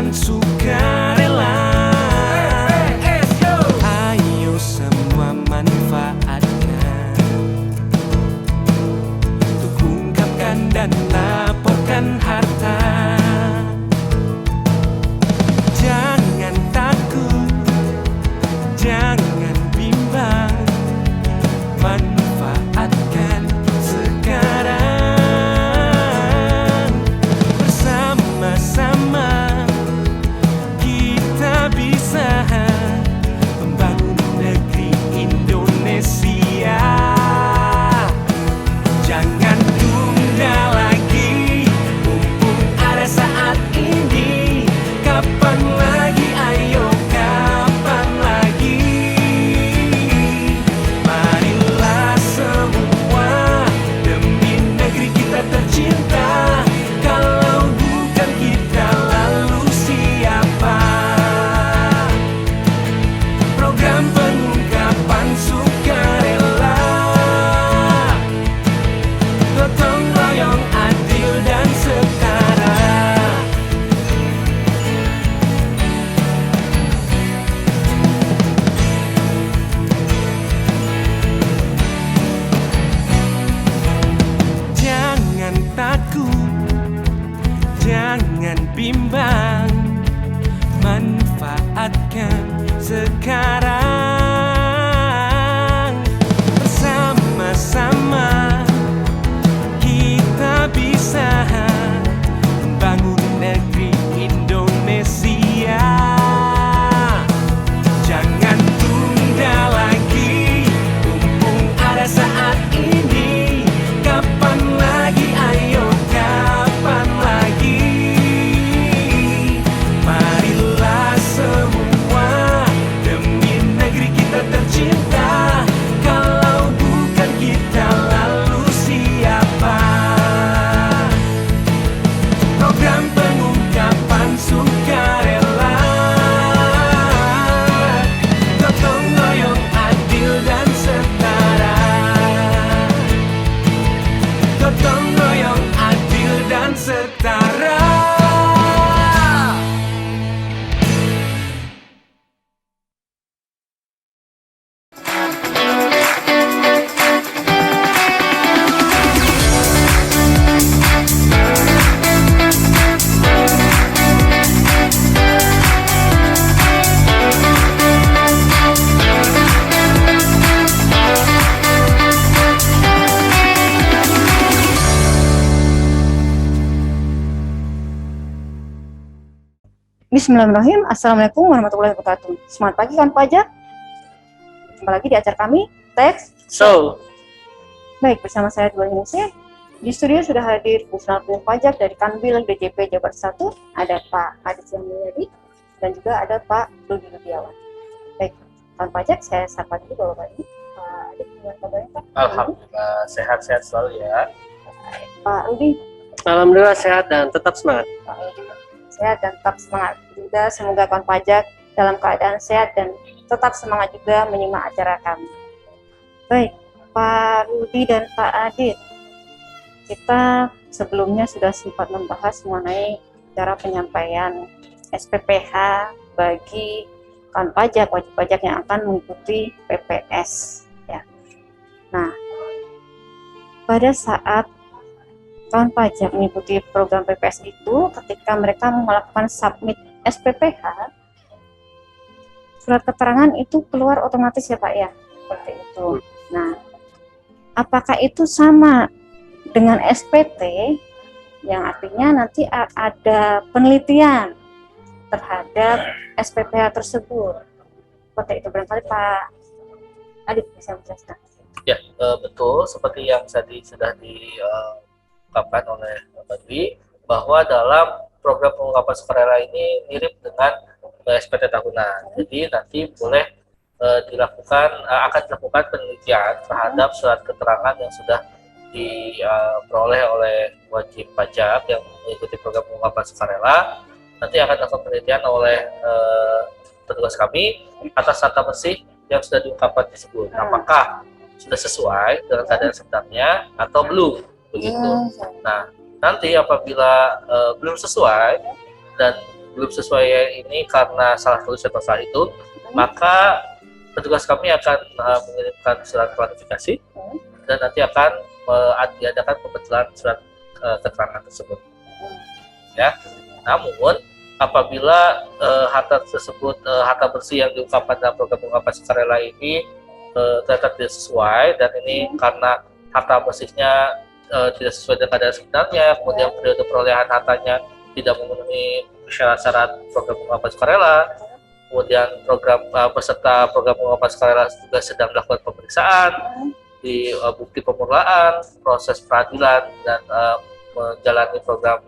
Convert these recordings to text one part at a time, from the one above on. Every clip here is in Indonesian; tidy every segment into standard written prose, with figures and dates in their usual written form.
kelengkapan sukarela. Ayo semua manfaatkan untuk ungkapkan dan laporkan harta. Jangan takut, jangan bimbang, manfaatkan sekarang. Bersama-sama kita bisa membangun negeri Indonesia. Jangan tunda lagi, mumpung ada saat ini. Kapan lagi, ayo kapan lagi. Marilah semua demi negeri kita tercinta. Kalau bukan kita, lalu siapa? Program pengungkapan sukarela, gotong royong adil dan setara. Jangan takut, jangan bimbang, manfaatkan sekarang. Bersama-sama kita bisa membangun negeri Indonesia. Jangan tunda lagi, mumpung ada saat ini. Kapan lagi, ayo kapan lagi. Marilah semua demi negeri kita tercinta. Kalau bukan kita, lalu siapa? Program pengungkapan sukarela, gotong royong adil dan setara. Gotong royong adil dan setara. Bismillahirrahmanirrahim. Assalamualaikum warahmatullahi wabarakatuh. Semangat pagi kawan pajak. Jumpa lagi di acara kami, Teks. Baik, bersama saya Dua Indonesia. Di studio sudah hadir Fungsional Pengumum Pajak dari Kanwil DJP Jabar 1. Ada Pak Adit Mulyadi dan juga ada Pak Rudi Rudiawan. Baik, kawan pajak, saya sapa dulu Bapak ini. Pak Adit, gimana kabarnya Pak? Alhamdulillah, sehat-sehat selalu ya. Pak Rudi. Alhamdulillah sehat dan tetap semangat. Pak Rudi sehat dan tetap semangat juga. Semoga kawan pajak dalam keadaan sehat dan tetap semangat juga menyimak acara kami. Baik, Pak Rudi dan Pak Adit, kita sebelumnya sudah sempat membahas mengenai cara penyampaian SPPH bagi kawan pajak, wajib pajak yang akan mengikuti PPS. Ya. Nah, pada saat kawan pajak mengikuti program PPS itu, ketika mereka melakukan submit SPPH, surat keterangan itu keluar otomatis ya Pak ya, seperti itu. Nah, apakah itu sama dengan SPT, yang artinya nanti ada penelitian terhadap SPPH tersebut? Seperti itu, barangkali Pak Adit bisa menjelaskan. Ya, betul. Seperti yang tadi sudah diungkapkan oleh Mbak Dwi, bahwa dalam program pengungkapan sukarela ini mirip dengan SPT tahunan. Jadi nanti boleh akan dilakukan penelitian terhadap surat keterangan yang sudah diperoleh oleh wajib pajak yang mengikuti program pengungkapan sukarela. Nanti akan dilakukan penelitian oleh petugas kami atas data bersih yang sudah diungkapkan tersebut. Apakah sudah sesuai dengan keadaan sebenarnya atau belum, begitu. Nah, nanti apabila belum sesuai dan belum sesuai ini karena salah tulis atau salah itu, maka petugas kami akan mengirimkan surat klarifikasi dan nanti akan diadakan pembatalan surat keterangan tersebut. Ya, namun apabila harta tersebut, harta bersih yang diungkapkan dalam program pengungkapan sukarela ini ternyata tidak sesuai, dan ini karena harta bersihnya tidak sesuai dengan keadaan sebenarnya, kemudian periode perolehan hartanya tidak memenuhi syarat-syarat program pengungkapan sukarela, kemudian program peserta program pengungkapan sukarela juga sedang melakukan pemeriksaan di bukti permulaan, proses peradilan, dan menjalani program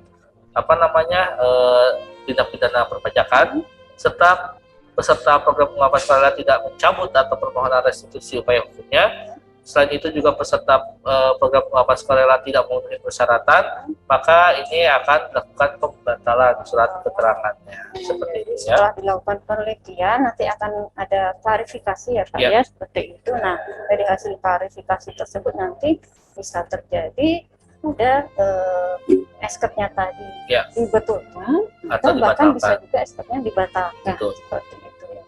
tindak pidana perpajakan, serta peserta program pengungkapan sukarela tidak mencabut atau permohonan restitusi upaya hukumnya. Selain itu juga peserta program pengungkapan sukarela tidak memenuhi persyaratan, maka ini akan dilakukan pembatalan surat keterangannya. Seperti itu ya. Setelah dilakukan penelitian, nanti akan ada klarifikasi ya Pak ya, seperti itu. Nah, dari hasil klarifikasi tersebut nanti bisa terjadi ada SK-nya tadi dibetulkan, atau bahkan bisa juga SK-nya dibatalkan. Betul. Seperti itu ya.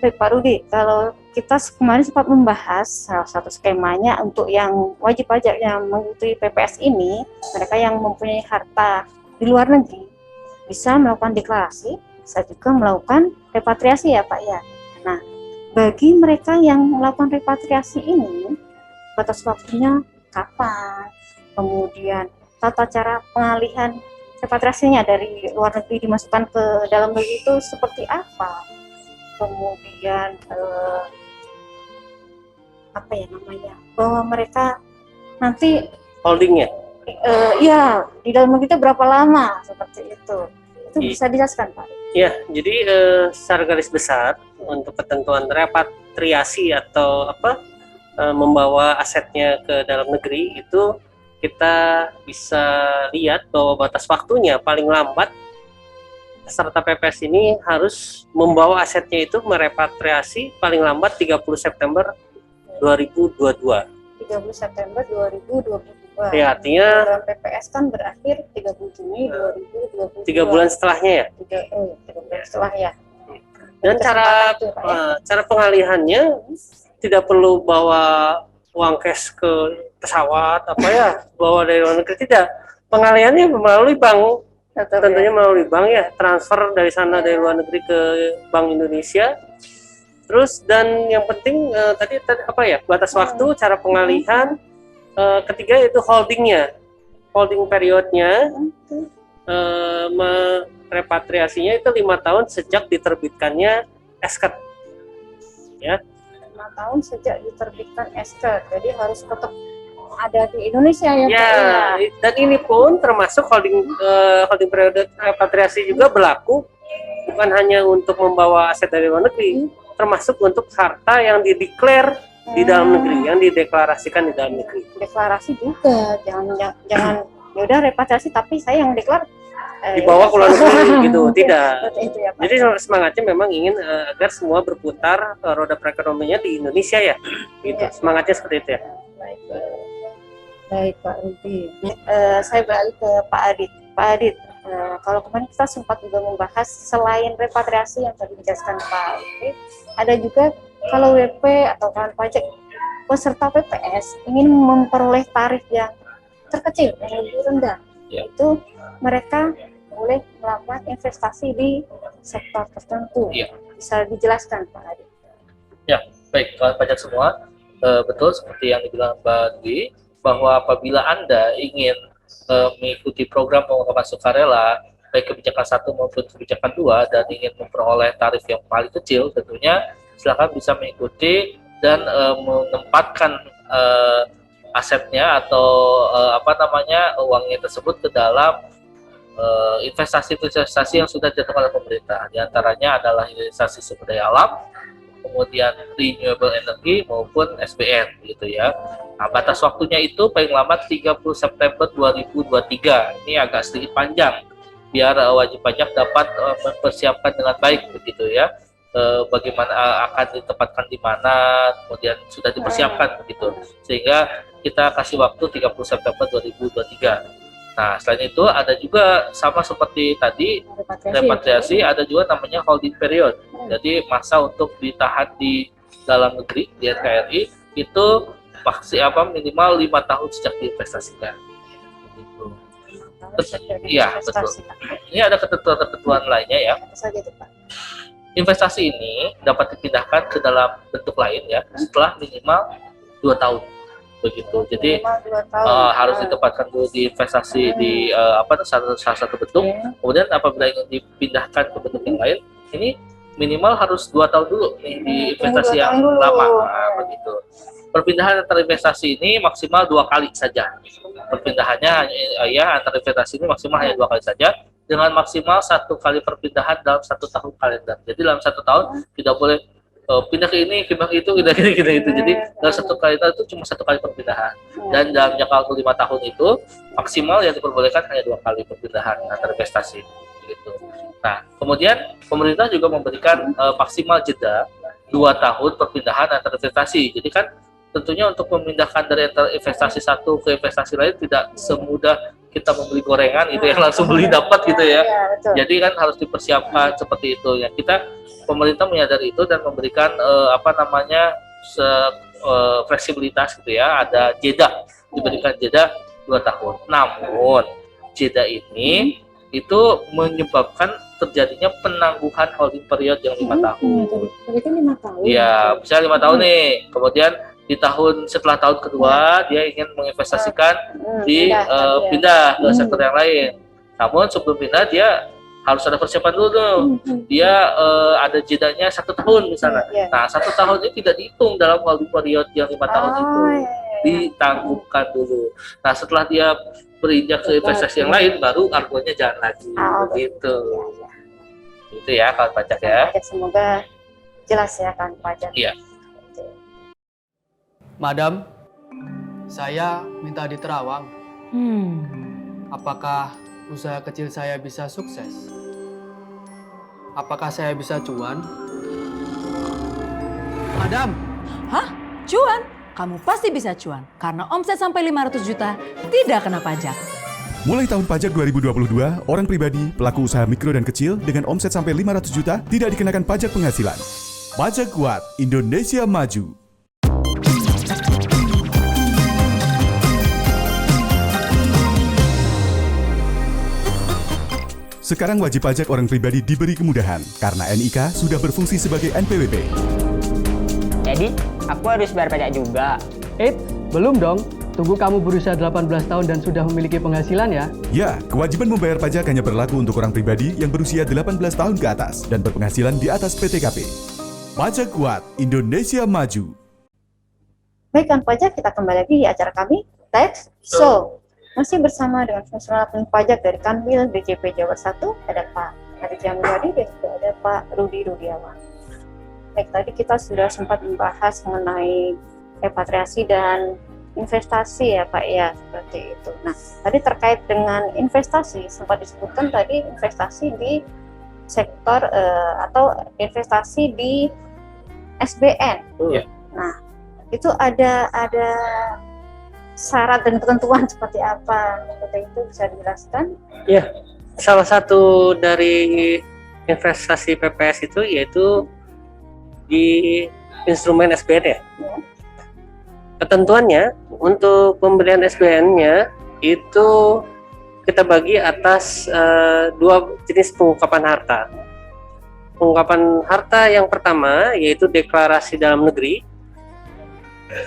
Baik Pak Rudi, kalau kita kemarin sempat membahas salah satu skemanya untuk yang wajib pajak yang mengikuti PPS ini, mereka yang mempunyai harta di luar negeri bisa melakukan deklarasi, bisa juga melakukan repatriasi ya Pak ya. Nah, bagi mereka yang melakukan repatriasi ini, batas waktunya kapan, kemudian tata cara pengalihan repatriasinya dari luar negeri dimasukkan ke dalam negeri itu seperti apa, kemudian bahwa mereka nanti holdingnya ya di dalam negeri itu berapa lama, seperti itu bisa dijelaskan Pak? Ya, jadi secara garis besar untuk ketentuan repatriasi atau membawa asetnya ke dalam negeri itu kita bisa lihat bahwa batas waktunya paling lambat peserta PPS ini harus membawa asetnya itu merepatriasi paling lambat 30 September 2022. 30 September 2022. Ya, artinya program PPS kan berakhir 30 Juni 2022. 3 bulan setelahnya ya. 3 bulan setelah ya. Dan cara pengalihannya tidak perlu bawa uang cash ke pesawat bawa dari luar negeri, tidak. Pengalihannya melalui bank. Tentunya melalui bank ya, transfer dari sana dari luar negeri ke Bank Indonesia. Terus dan yang penting tadi batas waktu, cara pengalihan, ketiga itu holdingnya, holding periodnya, repatriasinya itu 5 tahun sejak diterbitkannya SK. Ya. 5 tahun sejak diterbitkan SK, jadi harus tetap ada di Indonesia ya Pak ya. Dan ini pun termasuk holding periode repatriasi juga berlaku bukan hanya untuk membawa aset dari luar negeri, termasuk untuk harta yang dideklar di dalam negeri, yang dideklarasikan di dalam negeri. Deklarasi juga, jangan ya udah repatriasi tapi saya yang deklar dibawa ke luar negeri gitu, tidak. Itu ya, Pak. Jadi semangatnya memang ingin agar semua berputar roda perekonomiannya di Indonesia ya, gitu. Ya. Semangatnya seperti itu ya. Baik Pak Rudi. Saya beralih ke Pak Adit. Pak Adit, kalau kemarin kita sempat juga membahas selain repatriasi yang tadi dijelaskan Pak Rudi, ada juga kalau WP atau kawan pajak peserta PPS ingin memperoleh tarif yang terkecil, yang lebih rendah, itu mereka boleh melakukan investasi di sektor tertentu. Bisa dijelaskan Pak Adit? Ya, baik kawan pajak semua, betul seperti yang dibilang Mbak Dwi, bahwa apabila Anda ingin mengikuti program pengungkapan sukarela, baik kebijakan 1 maupun kebijakan 2, dan ingin memperoleh tarif yang paling kecil, tentunya silakan bisa mengikuti dan menempatkan asetnya atau uangnya tersebut ke dalam investasi-investasi yang sudah ditetapkan oleh pemerintah. Di antaranya adalah investasi sumber daya alam, kemudian renewable energy maupun SBN gitu ya. Nah, batas waktunya itu paling lambat 30 September 2023. Ini agak sedikit panjang biar wajib pajak dapat mempersiapkan dengan baik begitu ya. Bagaimana akan ditempatkan di mana, kemudian sudah dipersiapkan begitu. Sehingga kita kasih waktu 30 September 2023. Nah, selain itu ada juga sama seperti tadi repatriasi, ada juga namanya holding period. Jadi masa untuk ditahan di dalam negeri di NKRI itu minimal 5 tahun sejak diinvestasikan. Gitu. Iya, betul. Ini ada ketentuan lainnya ya. Apa saja itu, Pak? Investasi ini dapat dipindahkan ke dalam bentuk lain ya setelah minimal 2 tahun begitu. Jadi Minimal 2 tahun. harus ditempatkan dulu di investasi di salah satu bentuk. Kemudian apabila ingin dipindahkan ke bentuk yang lain, ini minimal harus 2 tahun dulu nih di investasi yang lama. Nah, begitu. Perpindahan antar investasi ini maksimal 2 kali saja. Perpindahannya antar investasi ini maksimal hanya 2 kali saja, dengan maksimal 1 kali perpindahan dalam 1 tahun kalender. Jadi dalam 1 tahun tidak boleh pindah ke ini, pindah ke itu, pindah ke itu. Jadi dalam 1 kalender itu cuma 1 kali perpindahan. Dan dalam jangka waktu 5 tahun itu maksimal yang diperbolehkan hanya 2 kali perpindahan antar investasi. Gitu. Nah, kemudian pemerintah juga memberikan maksimal jeda 2 tahun perpindahan antar investasi. Jadi kan tentunya untuk memindahkan dari investasi satu ke investasi lain tidak semudah kita membeli gorengan gitu yang langsung beli dapat gitu ya. Jadi kan harus dipersiapkan seperti itu ya. Pemerintah menyadari itu dan memberikan fleksibilitas gitu ya. Ada jeda, diberikan jeda 2 tahun. Namun jeda ini itu menyebabkan terjadinya penangguhan holding period yang 5 tahun. Berarti 5 tahun. Iya, misalnya 5 tahun nih. Kemudian di setelah tahun kedua dia ingin menginvestasikan pindah ke sektor yang lain. Namun sebelum pindah dia harus ada persiapan dulu tuh. Dia ada jedanya 1 tahun misalnya. Nah, 1 tahun ini tidak dihitung dalam holding period yang 5 tahun itu. Ditangguhkan dulu. Nah, setelah dia berinjak ke investasi yang lain, baru argonya jalan lagi. Begitu. Itu ya kawan pajak ya. Semoga jelas ya kawan pajak. Iya. Madam, saya minta diterawang. Apakah usaha kecil saya bisa sukses? Apakah saya bisa cuan? Madam! Hah? Cuan? Kamu pasti bisa cuan. Karena omset sampai 500 juta tidak kena pajak. Mulai tahun pajak 2022, orang pribadi, pelaku usaha mikro dan kecil dengan omset sampai 500 juta tidak dikenakan pajak penghasilan. Pajak kuat, Indonesia maju. Sekarang wajib pajak orang pribadi diberi kemudahan karena NIK sudah berfungsi sebagai NPWP. Jadi, aku harus bayar pajak juga. Belum dong. Tunggu kamu berusia 18 tahun dan sudah memiliki penghasilan ya. Ya, kewajiban membayar pajak hanya berlaku untuk orang pribadi yang berusia 18 tahun ke atas dan berpenghasilan di atas PTKP. Pajak kuat, Indonesia maju. Baik kawan pajak, kita kembali lagi di acara kami, Tax Show. Masih bersama dengan fungsional pajak dari Kanwil DJP Jawa 1, ada Pak Aditya Mulyadi dan juga ada Pak Rudi Rudiawan. Baik, tadi kita sudah sempat membahas mengenai repatriasi dan investasi ya Pak ya, seperti itu. Nah, tadi terkait dengan investasi, sempat disebutkan tadi investasi di sektor atau investasi di SBN. Nah, itu ada syarat dan ketentuan seperti apa? Seperti itu bisa dijelaskan? Ya, salah satu dari investasi PPS itu yaitu di instrumen SBN ya. Ketentuannya untuk pembelian SBN-nya itu kita bagi atas 2 jenis pengungkapan harta. Pengungkapan harta yang pertama yaitu deklarasi dalam negeri.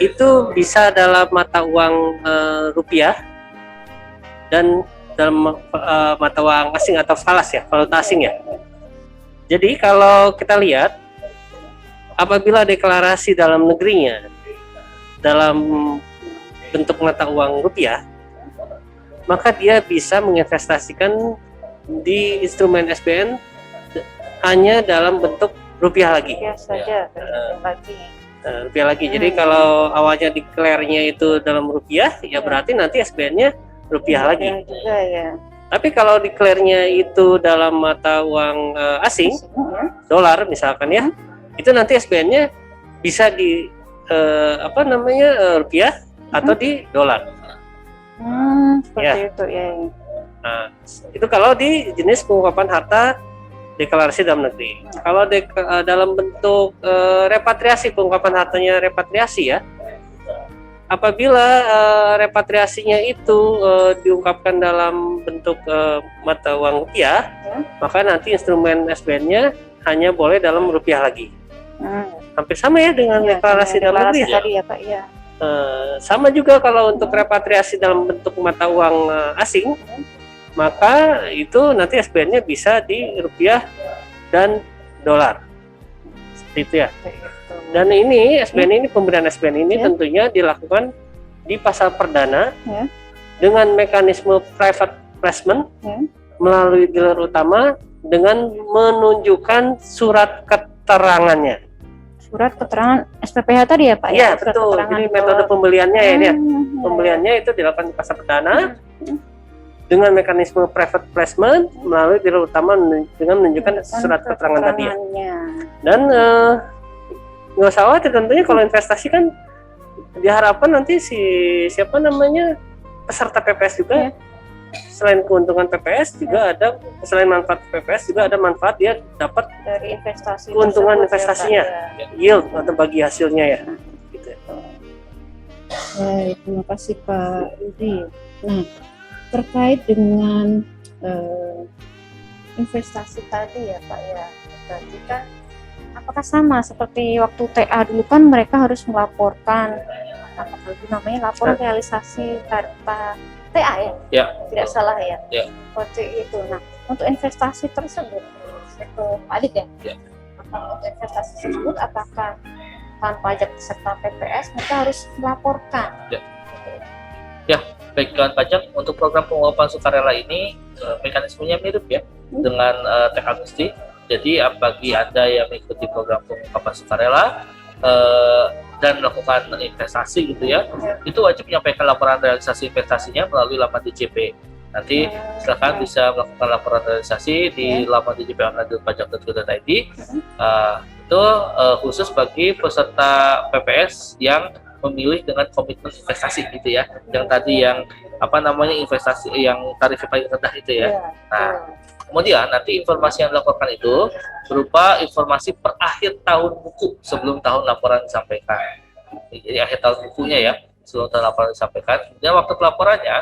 Itu bisa dalam mata uang rupiah dan dalam mata uang asing atau falas ya, valuta asing ya. Jadi kalau kita lihat apabila deklarasi dalam negerinya dalam bentuk mata uang rupiah, maka dia bisa menginvestasikan di instrumen SBN hanya dalam bentuk rupiah lagi. Ya saja, Rupiah lagi. Jadi kalau awalnya declare-nya itu dalam rupiah, ya berarti nanti SBN-nya rupiah lagi. Juga, ya. Tapi kalau declare-nya itu dalam mata uang asing, dolar misalkan ya, itu nanti SBN-nya bisa di rupiah atau di dolar. seperti itu ya. Nah, itu kalau di jenis pengungkapan harta deklarasi dalam negeri. Kalau dalam bentuk repatriasi, pengungkapan hartanya repatriasi ya, apabila repatriasinya itu diungkapkan dalam bentuk mata uang rupiah, maka nanti instrumen SBN-nya hanya boleh dalam rupiah lagi. Hampir sama ya dengan deklarasi dalam negeri. Tadi ya Pak, ya. Sama juga kalau untuk repatriasi dalam bentuk mata uang asing, maka itu nanti SBN-nya bisa di rupiah dan dolar. Seperti itu ya. Dan ini SBN ini, pemberian SBN ini tentunya dilakukan di pasar perdana dengan mekanisme private placement melalui dealer utama dengan menunjukkan surat keterangannya. Surat keterangan SPPH tadi ya Pak? Iya, Surat betul. keterangan Jadi metode pembeliannya ya ini ya. ya. Pembeliannya itu dilakukan di pasar perdana dengan mekanisme private placement melalui dealer utama dengan menunjukkan surat keterangan tadi ya. Dan nggak usah khawatir, tentunya kalau investasi kan diharapkan nanti siapa namanya peserta PPS juga selain keuntungan PPS juga ada, selain manfaat PPS juga ada manfaat dia dapat Dari investasi keuntungan tersebut investasinya, ya, Pak, ya. yield atau bagi hasilnya ya. Gitu. Baik, terima kasih Pak Rudi. Nah, terkait dengan investasi tadi ya Pak ya, berarti kan apakah sama seperti waktu TA dulu kan mereka harus melaporkan apa itu namanya laporan realisasi harta TA ya? Ya. Tidak salah ya? Ya. Seperti itu. Nah, untuk investasi tersebut itu Adit ya? Ya. Untuk investasi tersebut apakah tanpa pajak serta PPS mereka harus melaporkan? Ya, baik kawan pajak, untuk program pengungkapan sukarela ini mekanismenya mirip ya dengan teks amnesti. Jadi bagi Anda yang mengikuti program pengungkapan sukarela dan melakukan investasi gitu ya, itu wajib menyampaikan laporan realisasi investasinya melalui laman DJP. Nanti silakan bisa melakukan laporan realisasi di laman djp.online.pajak.go.id. Itu khusus bagi peserta PPS yang memilih dengan komitmen investasi gitu ya, yang tadi yang apa namanya investasi yang tarif paling rendah itu ya. Nah, kemudian nanti informasi yang dilaporkan itu berupa informasi per akhir tahun buku sebelum tahun laporan disampaikan. Jadi akhir tahun bukunya ya, sebelum tahun laporan disampaikan. Kemudian waktu pelaporannya,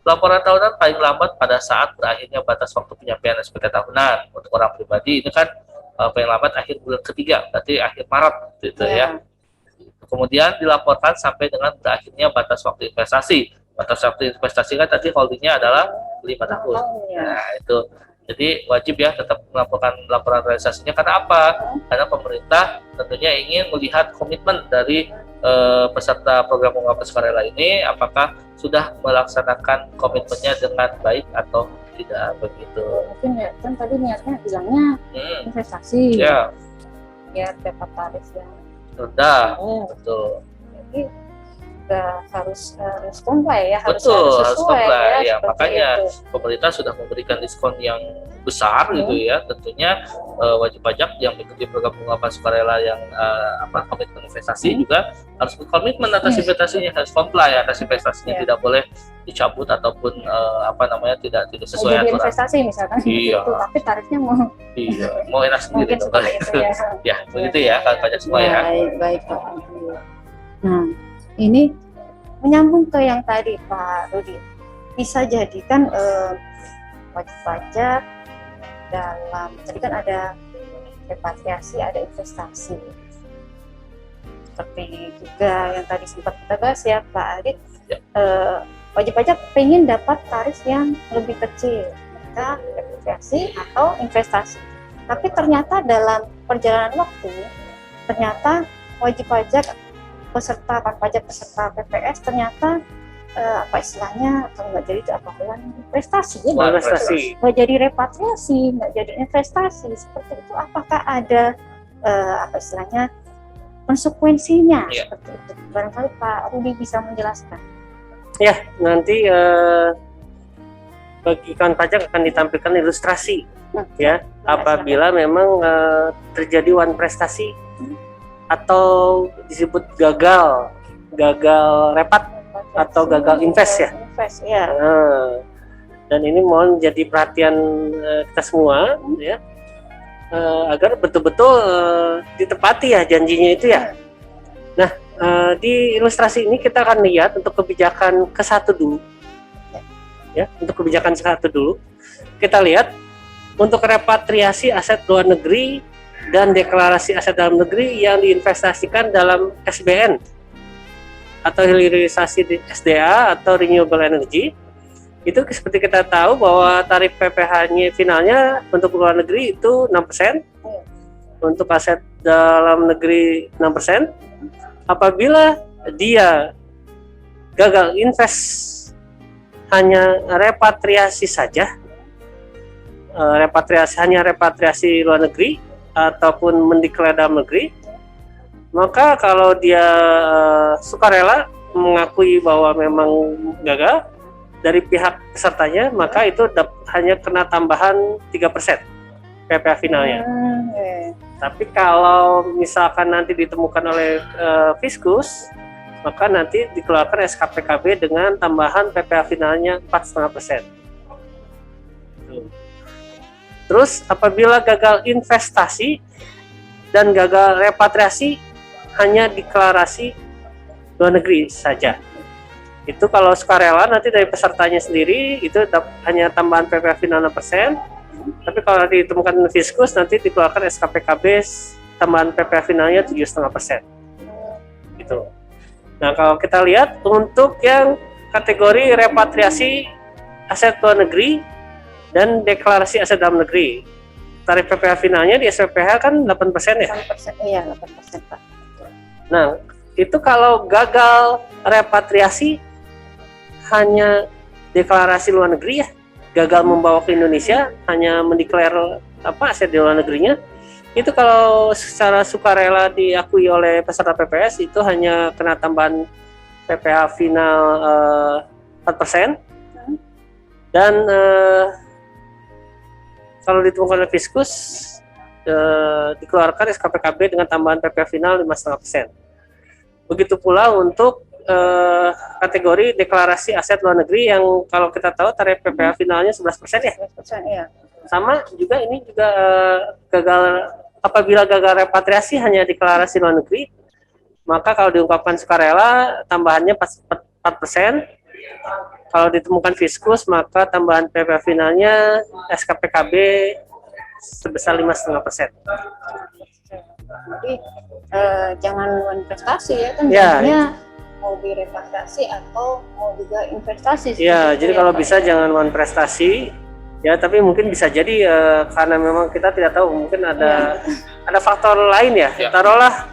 laporan tahunan paling lambat pada saat berakhirnya batas waktu penyampaian SPT tahunan. Untuk orang pribadi itu kan paling lambat akhir bulan ketiga, berarti akhir Maret gitu ya. Kemudian dilaporkan sampai dengan berakhirnya batas waktu investasi. Batas waktu investasi kan tadi holdingnya adalah 5 tahun. Nah itu, jadi wajib ya tetap melaporkan laporan realisasinya. Karena apa? Karena pemerintah tentunya ingin melihat komitmen dari peserta program pengungkapan sukarela ini, apakah sudah melaksanakan komitmennya dengan baik atau tidak begitu. Mungkin ya, kan tadi niatnya bilangnya investasi Ya, biar dapat tarif yang rendah, betul. jadi harus comply ya, harus Harus sesuai comply ya, seperti makanya itu. pemerintah sudah memberikan diskon yang besar gitu ya. Tentunya wajib pajak yang mengikuti program pengungkapan sukarela yang komitmen investasi juga harus berkomitmen atas investasinya, harus comply atas investasinya, tidak boleh dicabut ataupun tidak sesuai jadi aturan. investasi misalkan Iya. gitu, tapi tarifnya Mau enak sendiri mungkin dong. seperti itu ya. Ya begitu ya kan pajak semua ya. Baik Pak. Nah, ini menyambung ke yang tadi Pak Rudi, bisa jadi kan wajib pajak dalam tadi kan ada repatriasi, ada investasi, seperti juga yang tadi sempat kita bahas ya Pak Adit. Wajib pajak pengen dapat tarif yang lebih kecil, kita repatriasi atau investasi. Tapi ternyata dalam perjalanan waktu, ternyata wajib pajak peserta pajak peserta PPS ternyata kalau nggak jadi itu investasi ya, nggak jadi repatriasi, nggak jadi investasi, seperti itu. Apakah ada konsekuensinya seperti itu? Barangkali Pak Rudi bisa menjelaskan. Ya, nanti bagi kawan pajak akan ditampilkan ilustrasi ya apabila memang terjadi wan prestasi atau disebut gagal repat atau gagal invest ya. invest ya. Nah, dan ini mohon jadi perhatian kita semua ya, agar betul-betul ditepati ya janjinya itu ya. Nah, di ilustrasi ini kita akan lihat untuk kebijakan ke-1 dulu. Ya, untuk kebijakan ke-1 dulu. Kita lihat untuk repatriasi aset luar negeri dan deklarasi aset dalam negeri yang diinvestasikan dalam SBN atau hilirisasi di SDA atau renewable energy. Itu seperti kita tahu bahwa tarif PPh-nya finalnya untuk luar negeri itu 6%, untuk aset dalam negeri 6%. Apabila dia gagal invest hanya repatriasi saja, repatriasi luar negeri ataupun mendeklar dalam negeri, maka kalau dia sukarela mengakui bahwa memang gagal dari pihak pesertanya, maka itu hanya kena tambahan 3% PPh finalnya. Tapi kalau misalkan nanti ditemukan oleh Fiskus, maka nanti dikeluarkan SKPKB dengan tambahan PPh finalnya 4,5%. Terus apabila gagal investasi dan gagal repatriasi, hanya deklarasi luar negeri saja. Itu kalau sukarela nanti dari pesertanya sendiri itu hanya tambahan PPh final 6%. Tapi kalau ditemukan Fiskus nanti dikeluarkan SKPKB tambahan PPh finalnya 7,5%. Gitu. Nah, kalau kita lihat untuk yang kategori repatriasi aset luar negeri dan deklarasi aset dalam negeri, tarif PPh finalnya di SPPH kan 8% ya? 8%, iya 8%, Pak. Nah, itu kalau gagal repatriasi hanya deklarasi luar negeri ya, gagal membawa ke Indonesia, hanya mendeklar aset di luar negerinya, itu kalau secara sukarela diakui oleh peserta PPS itu hanya kena tambahan PPh final 4%, dan kalau ditemukan oleh Fiskus dikeluarkan SKPKB dengan tambahan PPh final 5,5%. Begitu pula untuk kategori deklarasi aset luar negeri yang kalau kita tahu tarif PPh finalnya 11% ya. 11%, iya. Sama juga ini juga apabila gagal repatriasi hanya deklarasi luar negeri, maka kalau diungkapkan sukarela tambahannya 4%. Kalau ditemukan Fiskus maka tambahan PPh finalnya SKPKB sebesar 5,5%. Jadi jangan investasi ya kan, Ya, jadinya mau direpatriasi atau mau juga investasi. Ya, Seperti jadi itu kalau Pak. bisa jangan prestasi ya, tapi mungkin bisa jadi karena memang kita tidak tahu, mungkin ada faktor lain ya. Taruhlah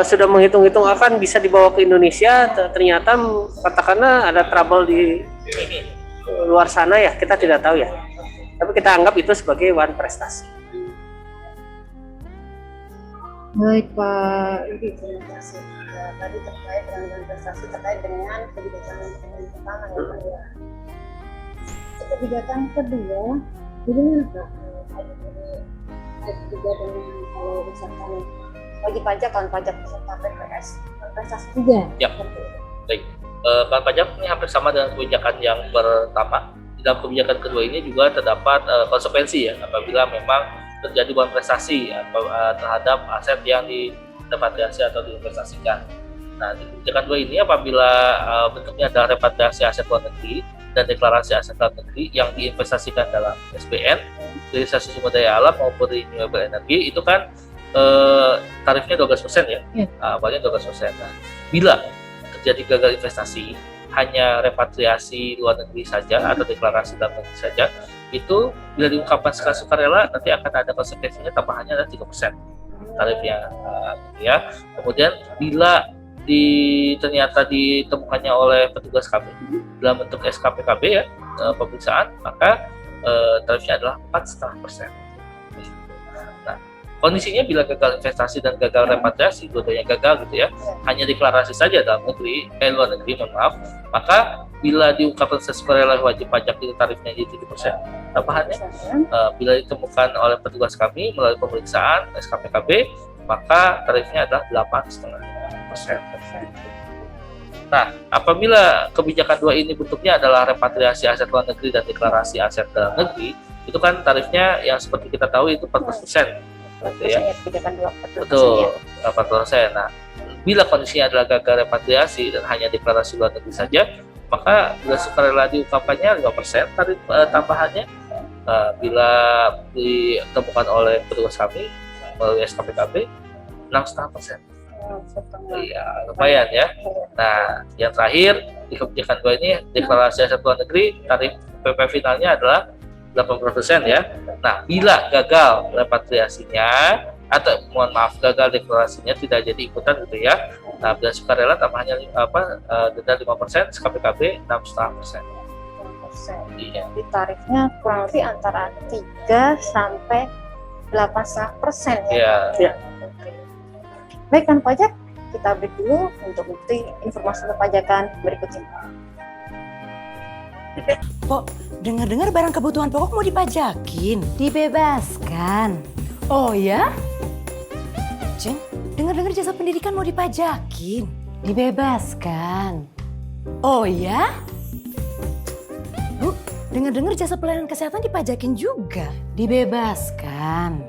sudah menghitung-hitung akan bisa dibawa ke Indonesia, ternyata katakanlah ada trouble di luar sana ya, kita tidak tahu ya. Tapi kita anggap itu sebagai prestasi. Baik Pak Yudi, terima kasih. Ya, tadi terkait dengan investasi terkait dengan kebijakan yang pertama ya Pak ya. Kebijakan kedua, gimana Pak? Ada juga dengan kalau misalkan wajib pajak, kawan pajak peserta PPS, investasi juga. Ya, baik. Kawan pajak ini hampir sama dengan kebijakan yang pertama. Di dalam kebijakan kedua ini juga terdapat konsekuensi ya apabila memang terjadi prestasi terhadap aset yang direpatriasi atau diinvestasikan. Nah, di kebijakan kedua ini apabila bentuknya adalah repatriasi aset luar negeri dan deklarasi aset dalam negeri yang diinvestasikan dalam SBN, hilirisasi sumber daya alam maupun renewable energy, itu kan tarifnya 12% ya, awalnya 12%. Nah, bila terjadi gagal investasi, hanya repatriasi luar negeri saja atau deklarasi dalam negeri saja, itu bila diungkapkan secara sukarela nanti akan ada konsekuensinya, tambahannya adalah 3% tarifnya, ya. Kemudian bila ternyata ditemukannya oleh petugas kami dalam bentuk SKPKB ya, pemeriksaan, maka tarifnya adalah 4,5%. Nah, kondisinya bila gagal investasi dan gagal repatriasi, dua-duanya gagal gitu ya, hanya deklarasi saja dalam negeri, luar negeri, mohon maaf, maka bila diungkapkan sukarela wajib pajak itu tarifnya jadi 7%. Tambahannya, bila ditemukan oleh petugas kami melalui pemeriksaan SKPKB, maka tarifnya adalah 8,5%. Nah, apabila kebijakan 2 ini bentuknya adalah repatriasi aset luar negeri dan deklarasi aset dalam negeri, itu kan tarifnya yang seperti kita tahu itu 14%. Gitu ya. Kebijakan 24%. Betul, 8%. Nah, bila kondisinya adalah gagal repatriasi dan hanya deklarasi luar negeri saja, maka bila sukarela diungkapkannya 5% tarif tambahannya. Bila ditemukan oleh petugas kami melalui SKPKB 6,5%. Iya, lumayan ya. Nah, yang terakhir di kebijakan 2 ini deklarasi aset luar negeri tarif PP finalnya adalah 80% ya. Nah, bila gagal repatriasinya atau mohon maaf gagal deklarasinya tidak jadi ikutan gitu ya. Nah, bila sukarela tambahannya denda 5%, SKPKB 6,5%. Iya. Di tarifnya kurang lebih antara 3 sampai 8,5% ya. Iya. Oke. Baik kan pajak, kita break dulu untuk bukti informasi perpajakan berikut ini. Pok, dengar-dengar barang kebutuhan pokok mau dipajakin. Dibebaskan. Oh ya? Ceng, dengar-dengar jasa pendidikan mau dipajakin. Dibebaskan. Oh ya? Bu, dengar-dengar jasa pelayanan kesehatan dipajakin juga. Dibebaskan.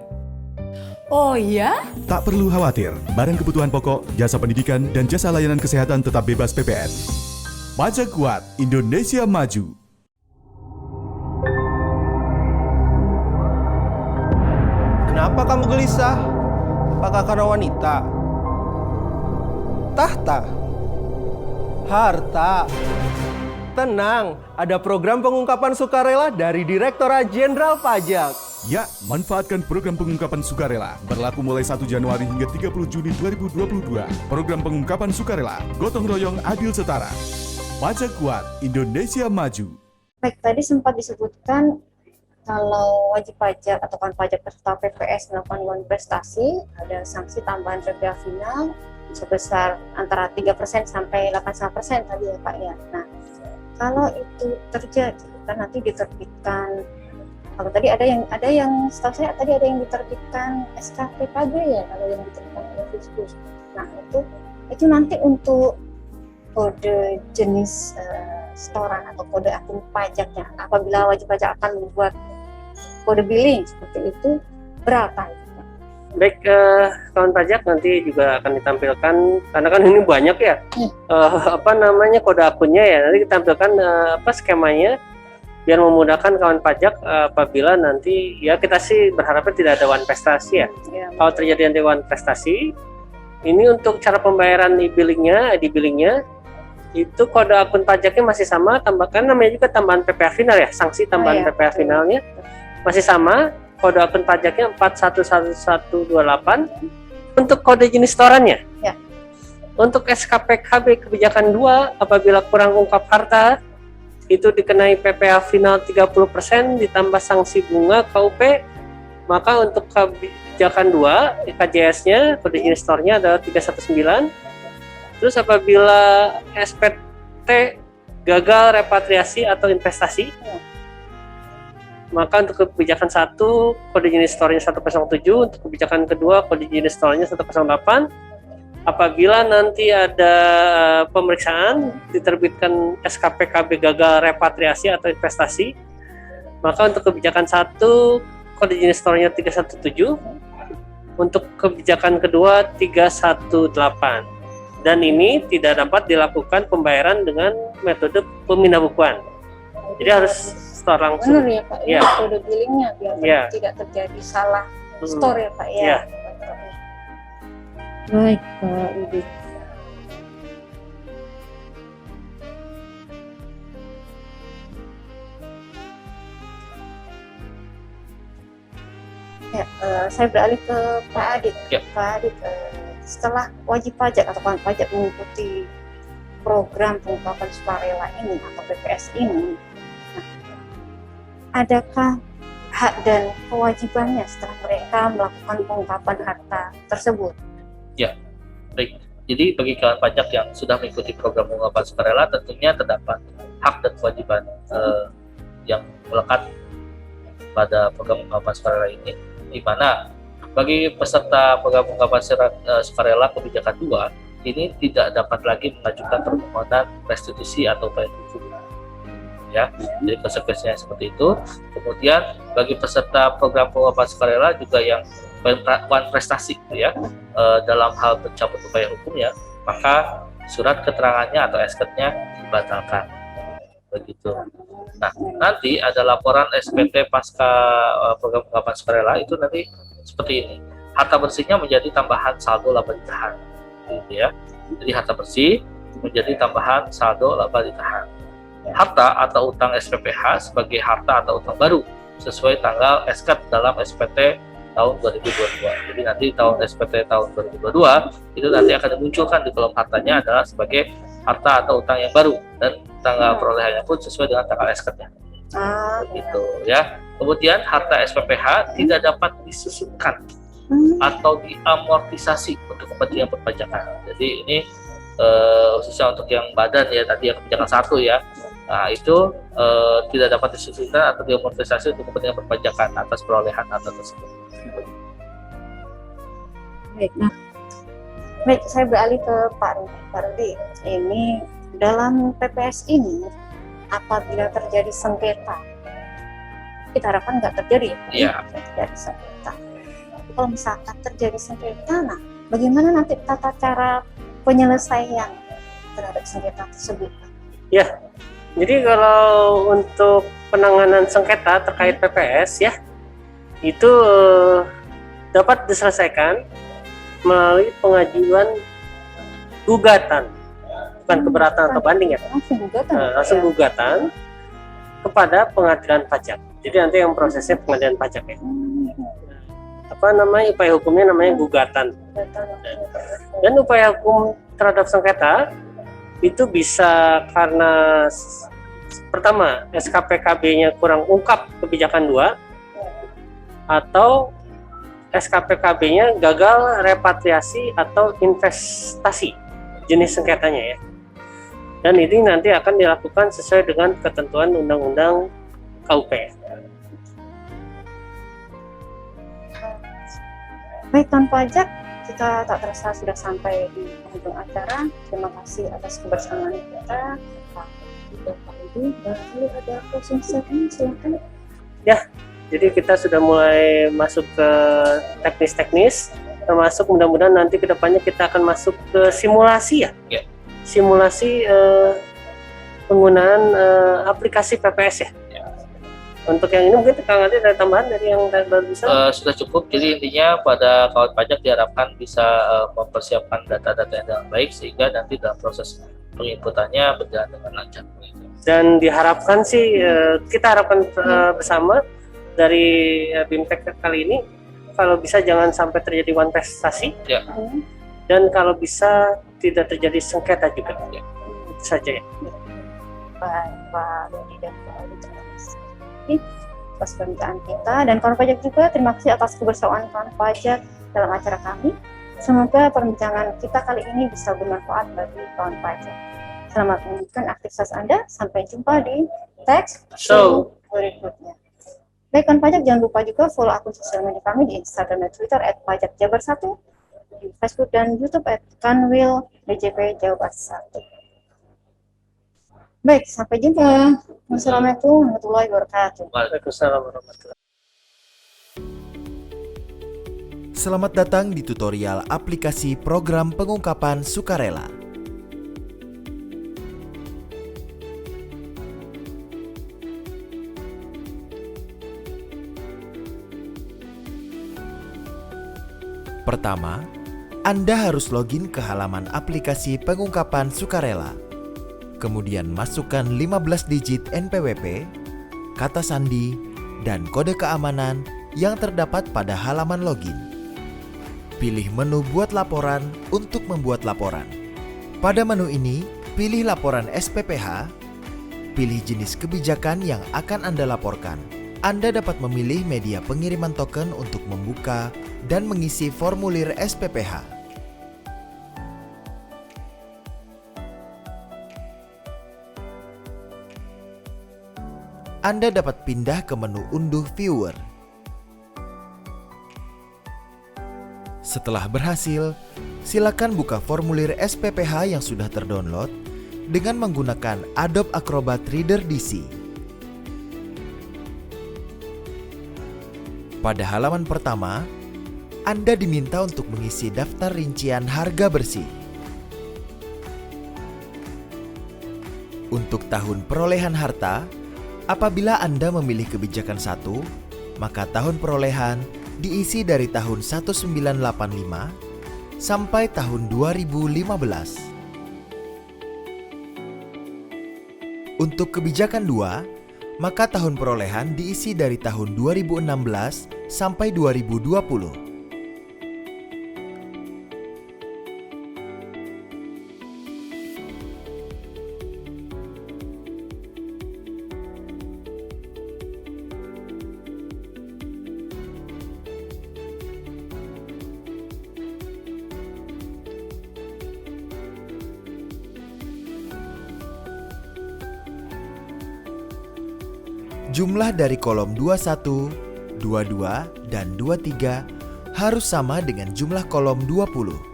Oh ya? Tak perlu khawatir, barang kebutuhan pokok, jasa pendidikan, dan jasa layanan kesehatan tetap bebas PPN. Pajak Kuat, Indonesia Maju. Kenapa kamu gelisah? Apakah karena wanita? Tahta? Harta? Tenang, ada program pengungkapan sukarela dari Direktorat Jenderal Pajak. Ya, manfaatkan program pengungkapan sukarela. Berlaku mulai 1 Januari hingga 30 Juni 2022. Program pengungkapan sukarela, gotong royong adil setara. Pajak Kuat, Indonesia Maju. Baik, tadi sempat disebutkan kalau wajib pajak atau kan pajak peserta PPS melakukan luar prestasi, ada sanksi tambahan PPh final sebesar antara 3% sampai 8,5% tadi ya Pak ya. Nah, kalau itu terjadi kan nanti diterbitkan, kalau tadi ada yang setahu saya tadi ada yang diterbitkan SKPKB ya, kalau yang diterbitkan oleh Fiskus. Nah itu nanti untuk kode jenis setoran atau kode akun pajaknya, apabila wajib pajak akan membuat kode billing seperti itu berapa? Baik, kawan pajak nanti juga akan ditampilkan karena kan ini banyak ya kode akunnya ya, nanti ditampilkan skemanya biar memudahkan kawan pajak apabila nanti ya kita sih berharapnya tidak ada one prestasi ya. Kalau terjadi nanti one prestasi, ini untuk cara pembayaran di billingnya itu kode akun pajaknya masih sama, tambahkan namanya juga tambahan PPh final ya, sanksi tambahan PPh finalnya masih sama. Kode akun pajaknya 411128 untuk kode jenis setorannya. Ya. Untuk SKPKB kebijakan 2 apabila kurang ungkap harta itu dikenai PPh final 30% ditambah sanksi bunga KUP. Maka untuk kebijakan 2 KJS-nya kode jenis setornya adalah 319. Terus apabila SPT gagal repatriasi atau investasi, maka untuk kebijakan 1 kode jenis storenya 107, untuk kebijakan kedua kode jenis storenya 108. Apabila nanti ada pemeriksaan diterbitkan SKPKB gagal repatriasi atau investasi, maka untuk kebijakan 1 kode jenis storenya 317, untuk kebijakan kedua 318. Dan ini tidak dapat dilakukan pembayaran dengan metode pemindah bukuan. Jadi harus store langsung. Benar ya Pak, ya. Kode billingnya biar tidak terjadi salah store ya Pak ya. Baik Pak Udi. Ya, saya beralih ke Pak Adit. Ya. Pak Adit, setelah wajib pajak atau kawan pajak mengikuti program pengungkapan sukarela ini atau PPS ini, adakah hak dan kewajibannya setelah mereka melakukan pengungkapan harta tersebut? Ya, baik. Jadi bagi kawan pajak yang sudah mengikuti program pengungkapan sukarela tentunya terdapat hak dan kewajiban yang melekat pada program pengungkapan sukarela ini, di mana bagi peserta program pengungkapan sukarela kebijakan 2 ini tidak dapat lagi mengajukan permohonan restitusi atau upaya hukum. Ya, jadi konsekuensinya seperti itu. Kemudian bagi peserta program pengungkapan sukarela juga yang melakukan prestasi gitu ya dalam hal pencabut upaya hukumnya, maka surat keterangannya atau SK-nya dibatalkan. Begitu. Nah, nanti ada laporan SPT pasca program pengungkapan sukarela itu nanti seperti ini. Harta bersihnya menjadi tambahan saldo laba ditahan. Gitu ya. Jadi harta bersih menjadi tambahan saldo laba ditahan. Harta atau utang SPPH sebagai harta atau utang baru sesuai tanggal SK dalam SPT tahun 2022. Jadi nanti tahun SPT tahun 2022 itu nanti akan dimunculkan di kolom hartanya adalah sebagai harta atau utang yang baru dan tanggal perolehannya pun sesuai dengan tanggal SK-nya. Gitu ya. Kemudian harta SPPH tidak dapat disusupkan atau diamortisasi untuk kepentingan perpajakan. Jadi ini khususnya untuk yang badan ya tadi yang kebijakan 1 ya. Nah, itu tidak dapat disusupkan atau diamortisasi untuk kepentingan perpajakan atas perolehan harta tersebut. Baik, nah, baik saya beralih ke Pak Rudi. Pak Rudi, ini dalam PPS ini apabila terjadi sengketa, kita harapkan nggak terjadi, Iya. terjadi sengketa. Kalau misalkan terjadi sengketa, nah bagaimana nanti tata cara penyelesaian terhadap sengketa tersebut? Ya, jadi kalau untuk penanganan sengketa terkait PPS ya, itu dapat diselesaikan melalui pengajuan gugatan, bukan keberatan atau banding ya, Langsung gugatan. langsung gugatan kepada pengadilan pajak. Jadi nanti yang prosesnya pengadilan pajak ya. Apa namanya, upaya hukumnya namanya gugatan. Dan upaya hukum terhadap sengketa itu bisa karena pertama SKPKB-nya kurang ungkap kebijakan 2 atau SKPKB-nya gagal repatriasi atau investasi jenis sengketanya ya. Dan ini nanti akan dilakukan sesuai dengan ketentuan Undang-Undang KUP. Baik, Tuan Pajak, kita tak terasa sudah sampai di penghujung acara. Terima kasih atas kebersamaan kita, Pak Rudi. Barangkali ada closing statement, silakan. Ya, jadi kita sudah mulai masuk ke teknis-teknis, termasuk mudah-mudahan nanti ke depannya kita akan masuk ke simulasi ya. Ya. Simulasi penggunaan aplikasi PPS ya. Untuk yang ini mungkin Kang Adi ada tambahan dari yang baru bisa? Sudah cukup. Jadi intinya pada kawan pajak diharapkan bisa mempersiapkan data-data yang dengan baik sehingga nanti dalam proses penginputannya berjalan dengan lancar. Dan diharapkan sih kita harapkan bersama dari BIMTEK kali ini kalau bisa jangan sampai terjadi one prestasi Ya. dan kalau bisa tidak terjadi sengketa juga. Ya. Itu saja ya. Baik, Pak Rudi dan Pak Adi, terima kasih atas perbincangan kita, dan kawan pajak juga terima kasih atas kebersamaan kawan pajak dalam acara kami. Semoga perbincangan kita kali ini bisa bermanfaat bagi kawan pajak. Selamat melanjutkan aktivitas Anda. Sampai jumpa di Tech So. berikutnya. Baik, kawan pajak, jangan lupa juga follow akun sosial media kami di Instagram dan Twitter @pajakjabar1, di Facebook dan YouTube @kanwil_djp_jabar1. Baik, sampai jumpa. Wassalamualaikum warahmatullahi wabarakatuh. Waalaikumsalam warahmatullahi wabarakatuh. Selamat datang di tutorial aplikasi program pengungkapan sukarela. Pertama, Anda harus login ke halaman aplikasi pengungkapan sukarela. Kemudian masukkan 15 digit NPWP, kata sandi, dan kode keamanan yang terdapat pada halaman login. Pilih menu buat laporan untuk membuat laporan. Pada menu ini, pilih laporan SPPH, pilih jenis kebijakan yang akan Anda laporkan. Anda dapat memilih media pengiriman token untuk membuka dan mengisi formulir SPPH. Anda dapat pindah ke menu unduh viewer. Setelah berhasil, silakan buka formulir SPPH yang sudah terdownload dengan menggunakan Adobe Acrobat Reader DC. Pada halaman pertama, Anda diminta untuk mengisi daftar rincian harga bersih. Untuk tahun perolehan harta, apabila Anda memilih kebijakan 1, maka tahun perolehan diisi dari tahun 1985 sampai tahun 2015. Untuk kebijakan 2, maka tahun perolehan diisi dari tahun 2016 sampai 2020. Jumlah dari kolom 21, 22, dan 23 harus sama dengan jumlah kolom 20.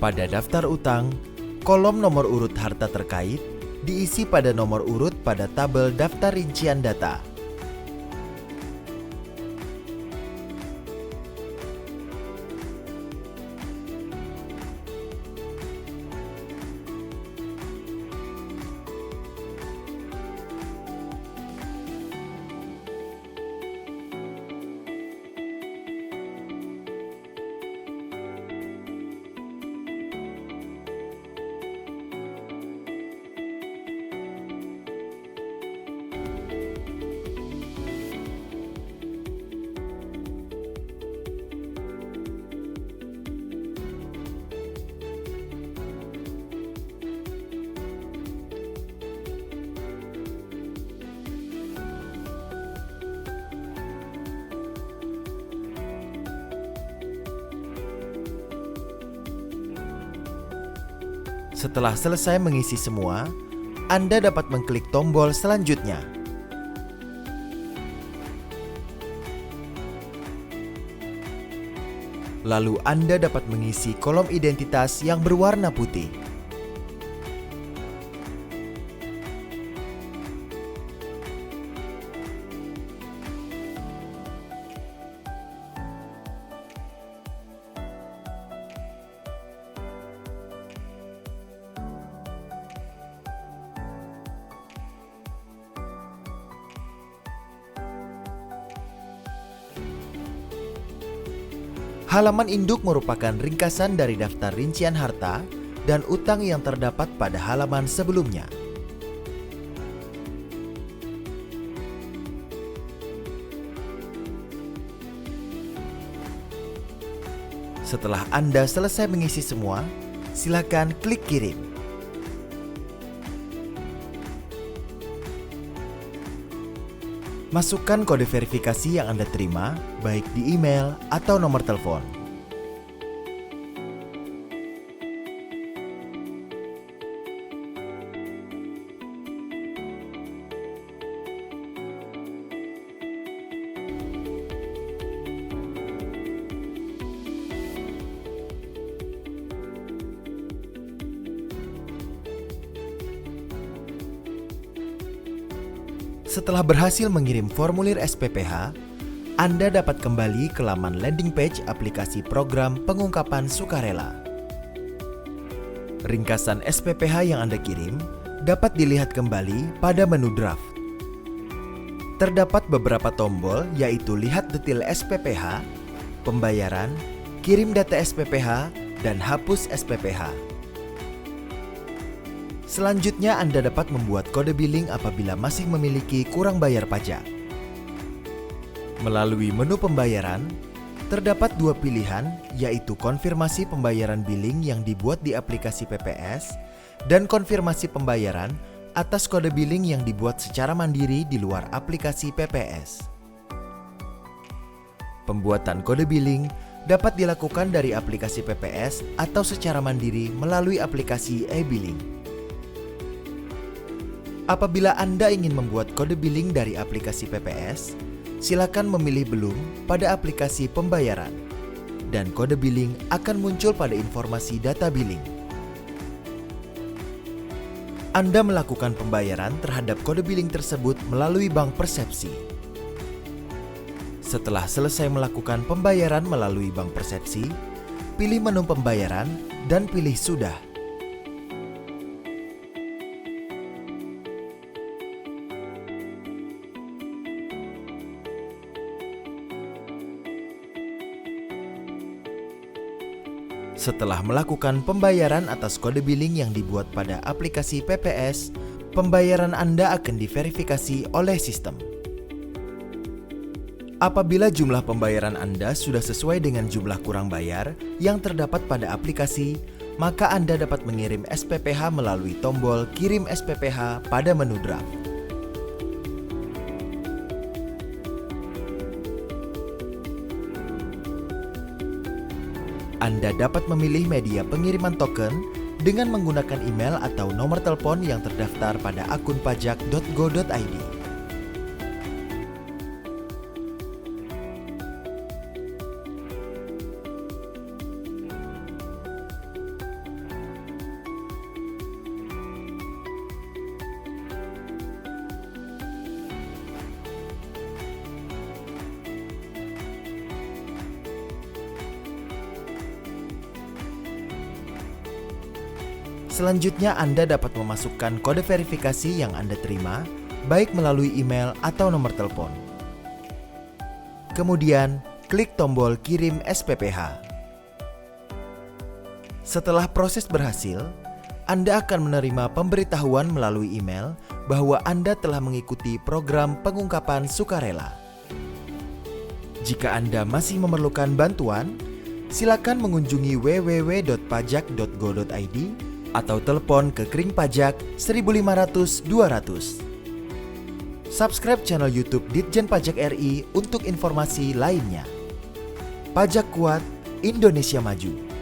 Pada daftar utang, kolom nomor urut harta terkait diisi pada nomor urut pada tabel daftar rincian data. Setelah selesai mengisi semua, Anda dapat mengklik tombol selanjutnya. Lalu Anda dapat mengisi kolom identitas yang berwarna putih. Halaman induk merupakan ringkasan dari daftar rincian harta dan utang yang terdapat pada halaman sebelumnya. Setelah Anda selesai mengisi semua, silakan klik kirim. Masukkan kode verifikasi yang Anda terima, baik di email atau nomor telepon. Setelah berhasil mengirim formulir SPPH, Anda dapat kembali ke laman landing page aplikasi program pengungkapan sukarela. Ringkasan SPPH yang Anda kirim dapat dilihat kembali pada menu draft. Terdapat beberapa tombol yaitu lihat detail SPPH, pembayaran, kirim data SPPH, dan hapus SPPH. Selanjutnya, Anda dapat membuat kode billing apabila masih memiliki kurang bayar pajak. Melalui menu pembayaran, terdapat dua pilihan, yaitu konfirmasi pembayaran billing yang dibuat di aplikasi PPS dan konfirmasi pembayaran atas kode billing yang dibuat secara mandiri di luar aplikasi PPS. Pembuatan kode billing dapat dilakukan dari aplikasi PPS atau secara mandiri melalui aplikasi e-billing. Apabila Anda ingin membuat kode billing dari aplikasi PPS, silakan memilih belum pada aplikasi pembayaran, dan kode billing akan muncul pada informasi data billing. Anda melakukan pembayaran terhadap kode billing tersebut melalui bank persepsi. Setelah selesai melakukan pembayaran melalui bank persepsi, pilih menu pembayaran dan pilih sudah. Setelah melakukan pembayaran atas kode billing yang dibuat pada aplikasi PPS, pembayaran Anda akan diverifikasi oleh sistem. Apabila jumlah pembayaran Anda sudah sesuai dengan jumlah kurang bayar yang terdapat pada aplikasi, maka Anda dapat mengirim SPPH melalui tombol kirim SPPH pada menu draft. Anda dapat memilih media pengiriman token dengan menggunakan email atau nomor telepon yang terdaftar pada akun pajak.go.id. Selanjutnya, Anda dapat memasukkan kode verifikasi yang Anda terima, baik melalui email atau nomor telepon. Kemudian, klik tombol kirim SPPH. Setelah proses berhasil, Anda akan menerima pemberitahuan melalui email bahwa Anda telah mengikuti program pengungkapan sukarela. Jika Anda masih memerlukan bantuan, silakan mengunjungi www.pajak.go.id atau telepon ke Kering Pajak 1500-200. Subscribe channel YouTube Ditjen Pajak RI untuk informasi lainnya. Pajak Kuat, Indonesia Maju.